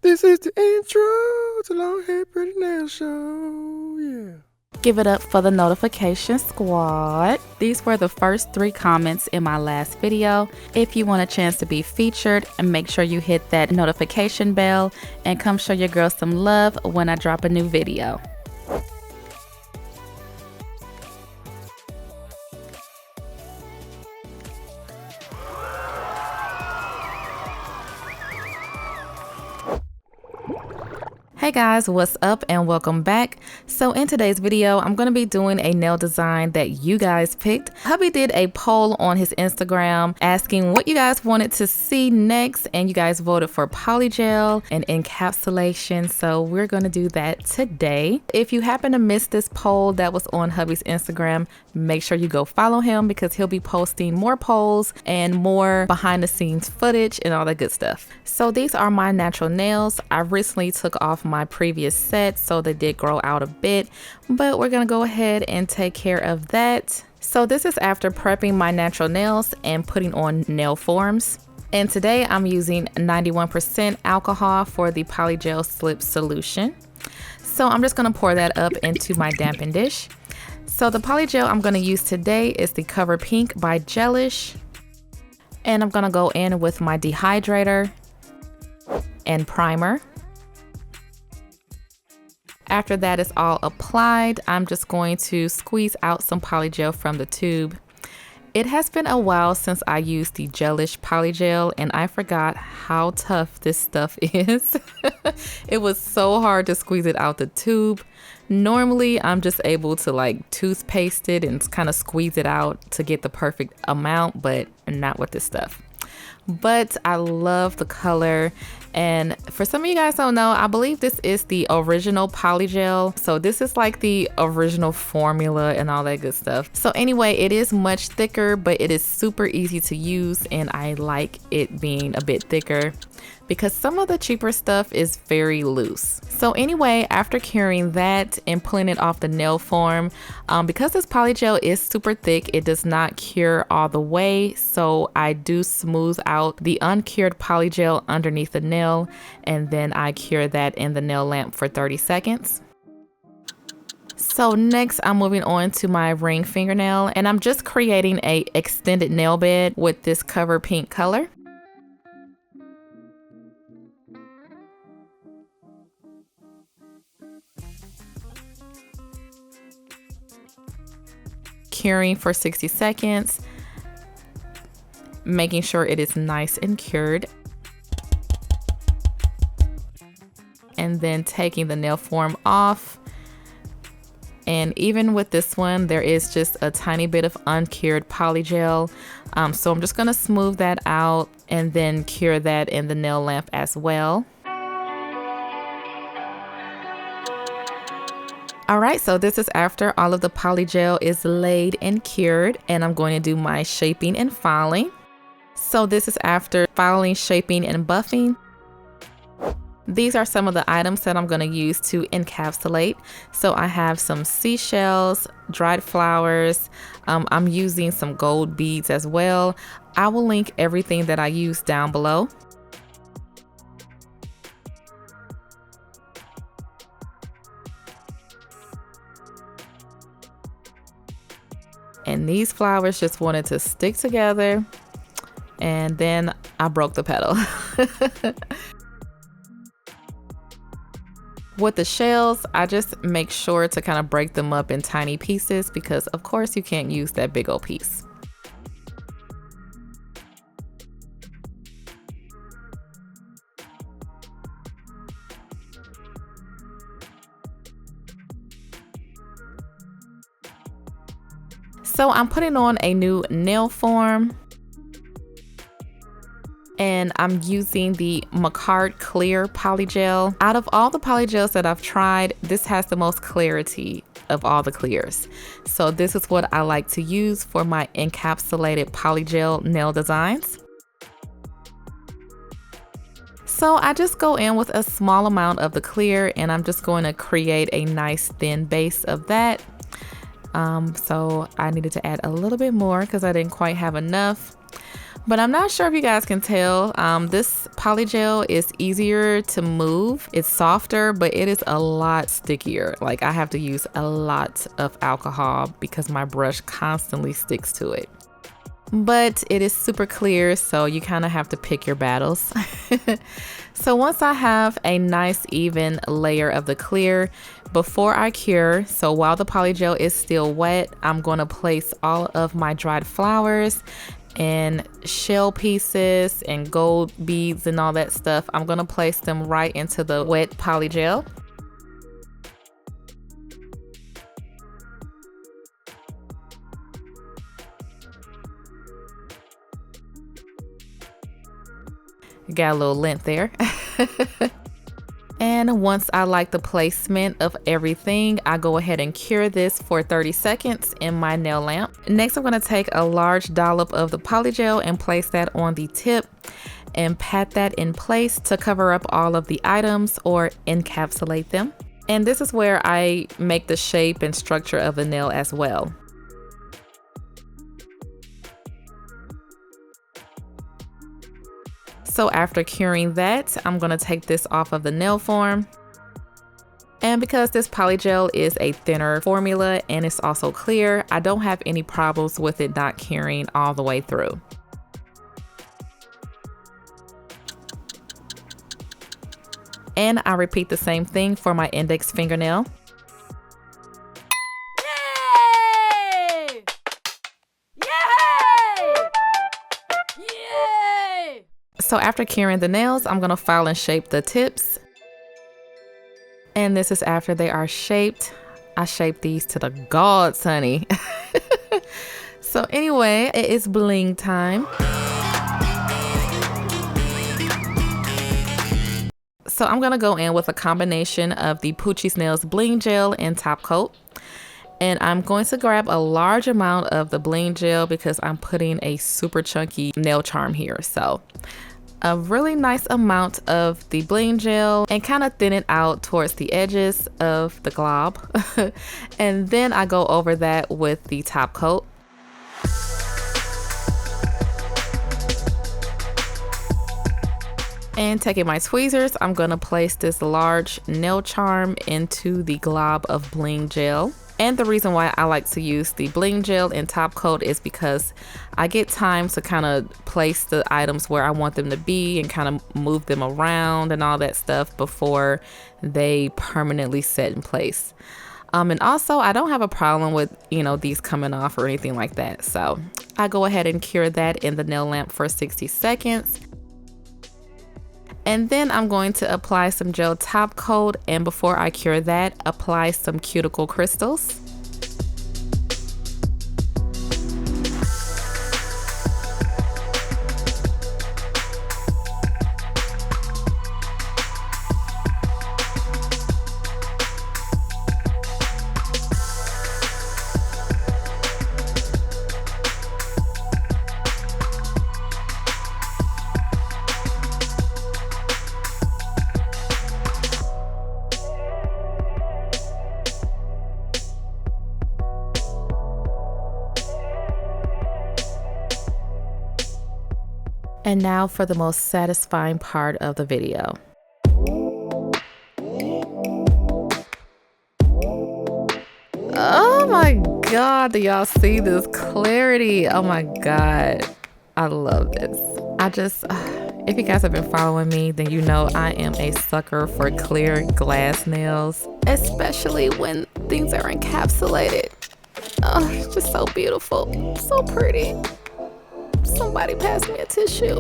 This is the intro to Long Hair Pretty Nail Show, yeah. Give it up for the notification squad. These were the first 3 comments in my last video. If you want a chance to be featured, make sure you hit that notification bell and come show your girl some love when I drop a new video. Hey guys, what's up and welcome back. So in today's video, I'm going to be doing a nail design that you guys picked. Hubby did a poll on his Instagram asking what you guys wanted to see next, and you guys voted for polygel and encapsulation. So we're going to do that today. If you happen to miss this poll that was on hubby's Instagram, make sure you go follow him because he'll be posting more polls and more behind the scenes footage and all that good stuff. So these are my natural nails. I recently took off my previous set, so they did grow out a bit, but we're gonna go ahead and take care of that. So this is after prepping my natural nails and putting on nail forms. And today I'm using 91% alcohol for the polygel slip solution. So I'm just gonna pour that up into my dampen dish. So the polygel I'm gonna use today is the Cover Pink by Gelish. And I'm gonna go in with my dehydrator and primer. After that is all applied, I'm just going to squeeze out some polygel from the tube. It has been a while since I used the Gelish polygel and I forgot how tough this stuff is. It was so hard to squeeze it out the tube. Normally, I'm just able to like toothpaste it and kind of squeeze it out to get the perfect amount, but not with this stuff. But I love the color, and for some of you guys don't know, I believe this is the original polygel. So this is like the original formula and all that good stuff. So anyway, it is much thicker, but it is super easy to use, and I like it being a bit thicker because some of the cheaper stuff is very loose. So anyway, after curing that and pulling it off the nail form, because this polygel is super thick, it does not cure all the way. So I do smooth out the uncured polygel underneath the nail, and then I cure that in the nail lamp for 30 seconds. So next I'm moving on to my ring fingernail, and I'm just creating a extended nail bed with this Cover Pink color. Curing for 60 seconds, making sure it is nice and cured, and then taking the nail form off. And even with this one, there is just a tiny bit of uncured polygel, so I'm just gonna smooth that out and then cure that in the nail lamp as well. Alright, so this is after all of the polygel is laid and cured, and I'm going to do my shaping and filing. So this is after filing, shaping, and buffing. These are some of the items that I'm going to use to encapsulate. So I have some seashells, dried flowers. I'm using some gold beads as well. I will link everything that I use down below. And these flowers just wanted to stick together, and then I broke the petal. With the shells, I just make sure to kind of break them up in tiny pieces because of course you can't use that big old piece. So I'm putting on a new nail form, and I'm using the Acrylic clear polygel. Out of all the polygels that I've tried, this has the most clarity of all the clears. So this is what I like to use for my encapsulated polygel nail designs. So I just go in with a small amount of the clear, and I'm just going to create a nice thin base of that. So I needed to add a little bit more because I didn't quite have enough. But I'm not sure if you guys can tell, this polygel is easier to move. It's softer, but it is a lot stickier. Like I have to use a lot of alcohol because my brush constantly sticks to it. But it is super clear, so you kind of have to pick your battles. So once I have a nice even layer of the clear, before I cure, so while the polygel is still wet, I'm going to place all of my dried flowers and shell pieces and gold beads and all that stuff. I'm going to place them right into the wet polygel. Got a little lint there. And once I like the placement of everything, I go ahead and cure this for 30 seconds in my nail lamp. Next, I'm going to take a large dollop of the polygel and place that on the tip and pat that in place to cover up all of the items or encapsulate them. And this is where I make the shape and structure of the nail as well. So after curing that, I'm going to take this off of the nail form. And because this polygel is a thinner formula and it's also clear, I don't have any problems with it not curing all the way through. And I repeat the same thing for my index fingernail. So after curing the nails, I'm gonna file and shape the tips. And this is after they are shaped. I shaped these to the gods, honey. So anyway, it is bling time. So I'm gonna go in with a combination of the Poochie's Nails Bling Gel and Top Coat. And I'm going to grab a large amount of the bling gel because I'm putting a super chunky nail charm here. So a really nice amount of the bling gel and kind of thin it out towards the edges of the glob. And then I go over that with the top coat. And taking my tweezers, I'm going to place this large nail charm into the glob of bling gel. And the reason why I like to use the bling gel and top coat is because I get time to kind of place the items where I want them to be and kind of move them around and all that stuff before they permanently set in place. And also I don't have a problem with, these coming off or anything like that. So I go ahead and cure that in the nail lamp for 60 seconds. And then I'm going to apply some gel top coat, and before I cure that, apply some cuticle crystals. And now for the most satisfying part of the video. Oh my God, do y'all see this clarity? Oh my God, I love this. If you guys have been following me, then you know I am a sucker for clear glass nails, especially when things are encapsulated. Oh, it's just so beautiful, so pretty. Somebody pass me a tissue.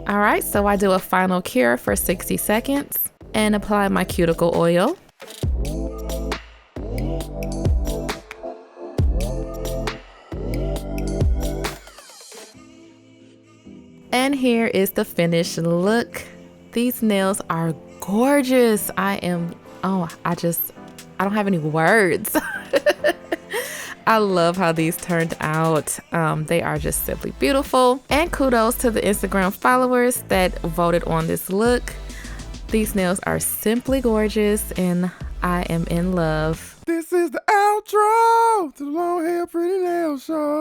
All right, so I do a final cure for 60 seconds and apply my cuticle oil. And here is the finished look. These nails are gorgeous. I don't have any words. I love how these turned out. They are just simply beautiful. And kudos to the Instagram followers that voted on this look. These nails are simply gorgeous and I am in love. This is the outro to the long hair pretty nail show.